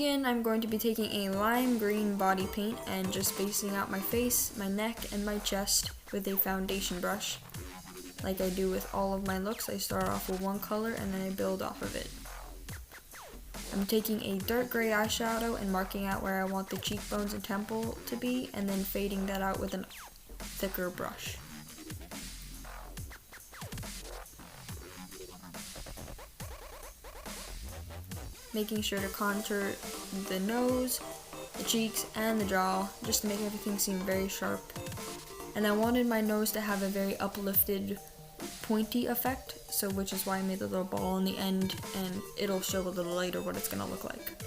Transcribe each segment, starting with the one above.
begin, I'm going to be taking a lime green body paint and just spacing out my face, my neck, and my chest with a foundation brush. Like I do with all of my looks, I start off with one color and then I build off of it. I'm taking a dark gray eyeshadow and marking out where I want the cheekbones and temple to be, and then fading that out with a thicker brush. Making sure to contour the nose, the cheeks, and the jaw, just to make everything seem very sharp. And I wanted my nose to have a very uplifted, pointy effect, so which is why I made the little ball in the end, and it'll show a little later what it's going to look like.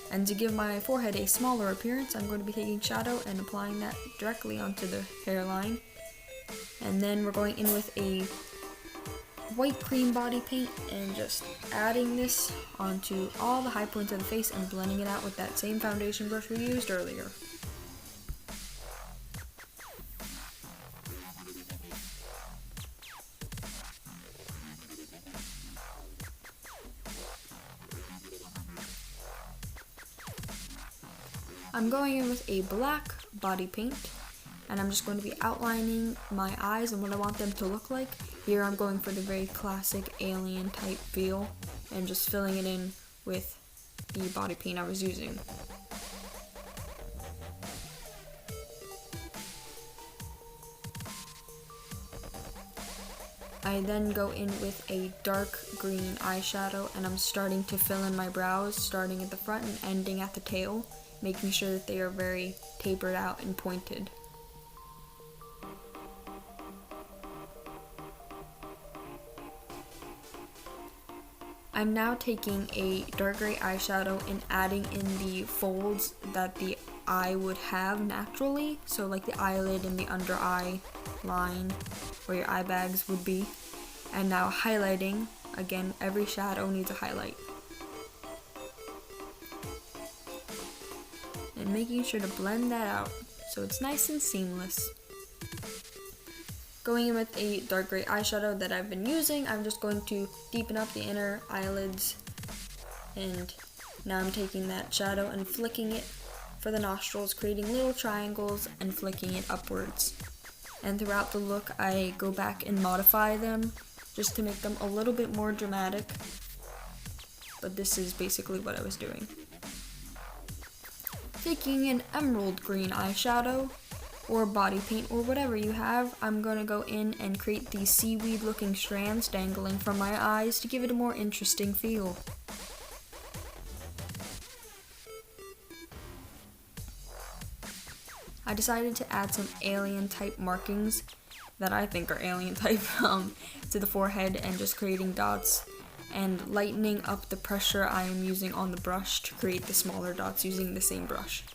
And to give my forehead a smaller appearance, I'm going to be taking shadow and applying that directly onto the hairline. And then we're going in with a white cream body paint and just adding this onto all the high points of the face and blending it out with that same foundation brush we used earlier. I'm going in with a black body paint, and I'm just going to be outlining my eyes and what I want them to look like. Here I'm going for the very classic alien type feel and just filling it in with the body paint I was using. I then go in with a dark green eyeshadow and I'm starting to fill in my brows, starting at the front and ending at the tail, making sure that they are very tapered out and pointed. I'm now taking a dark gray eyeshadow and adding in the folds that the eye would have naturally, so like the eyelid and the under eye line where your eye bags would be. And now highlighting, again, every shadow needs a highlight. And making sure to blend that out so it's nice and seamless. Going in with a dark gray eyeshadow that I've been using, I'm just going to deepen up the inner eyelids, and now I'm taking that shadow and flicking it for the nostrils, creating little triangles and flicking it upwards. And throughout the look, I go back and modify them just to make them a little bit more dramatic, but this is basically what I was doing. Taking an emerald green eyeshadow or body paint or whatever you have, I'm going to go in and create these seaweed looking strands dangling from my eyes to give it a more interesting feel. I decided to add some alien type markings that I think are alien type to the forehead, and just creating dots and lightening up the pressure I am using on the brush to create the smaller dots using the same brush.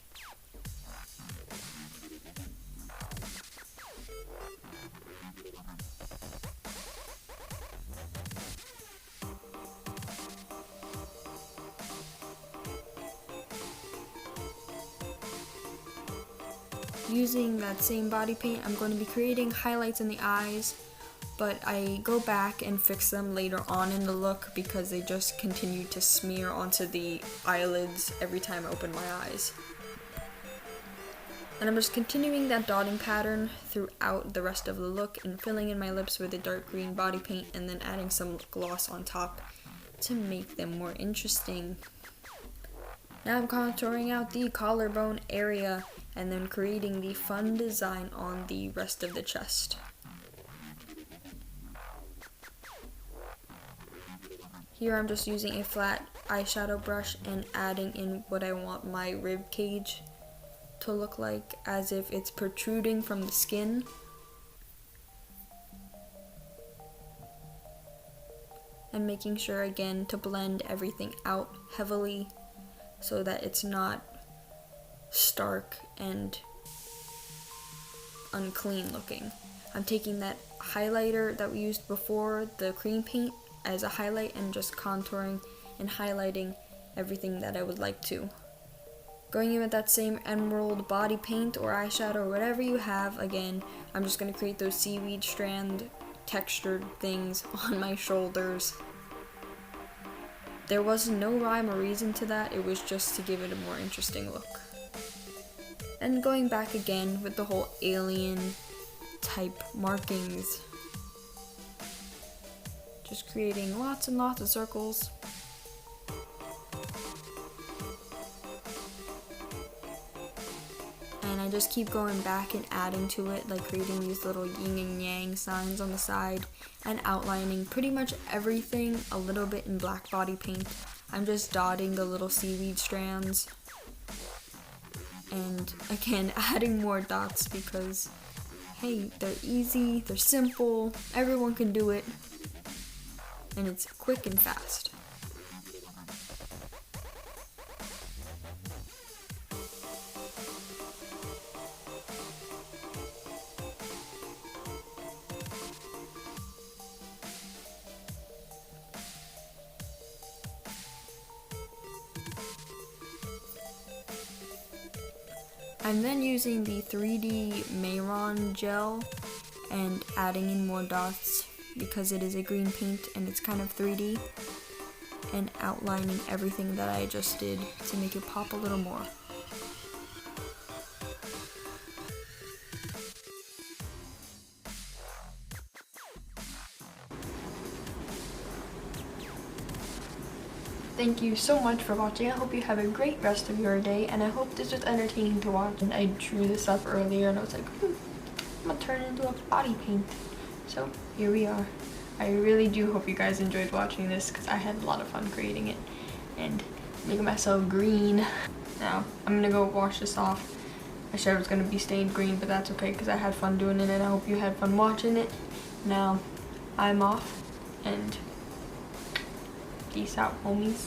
Using that same body paint, I'm going to be creating highlights in the eyes, but I go back and fix them later on in the look because they just continue to smear onto the eyelids every time I open my eyes. And I'm just continuing that dotting pattern throughout the rest of the look and filling in my lips with a dark green body paint and then adding some gloss on top to make them more interesting. Now I'm contouring out the collarbone area and then creating the fun design on the rest of the chest. Here I'm just using a flat eyeshadow brush and adding in what I want my rib cage to look like, as if it's protruding from the skin. And making sure again to blend everything out heavily so that it's not stark and unclean looking. I'm taking that highlighter that we used before, the cream paint, as a highlight and just contouring and highlighting everything that I would like to. Going in with that same emerald body paint or eyeshadow or whatever you have, again, I'm just going to create those seaweed strand textured things on my shoulders. There was no rhyme or reason to that, it was just to give it a more interesting look. And going back again with the whole alien type markings. Just creating lots and lots of circles. And I just keep going back and adding to it, like creating these little yin and yang signs on the side and outlining pretty much everything a little bit in black body paint. I'm just dotting the little seaweed strands. And again, adding more dots because, hey, they're easy, they're simple, everyone can do it, and it's quick and fast. I'm then using the 3D mehron gel and adding in more dots because it is a green paint and it's kind of 3D, and outlining everything that I just did to make it pop a little more. Thank you so much for watching. I hope you have a great rest of your day, and I hope this was entertaining to watch. And I drew this up earlier and I was like, I'm gonna turn it into a body paint. So here we are. I really do hope you guys enjoyed watching this because I had a lot of fun creating it and making myself green. Now I'm gonna go wash this off. My shadow's gonna be stained green, but that's okay because I had fun doing it and I hope you had fun watching it. Now I'm off, and peace out, homies.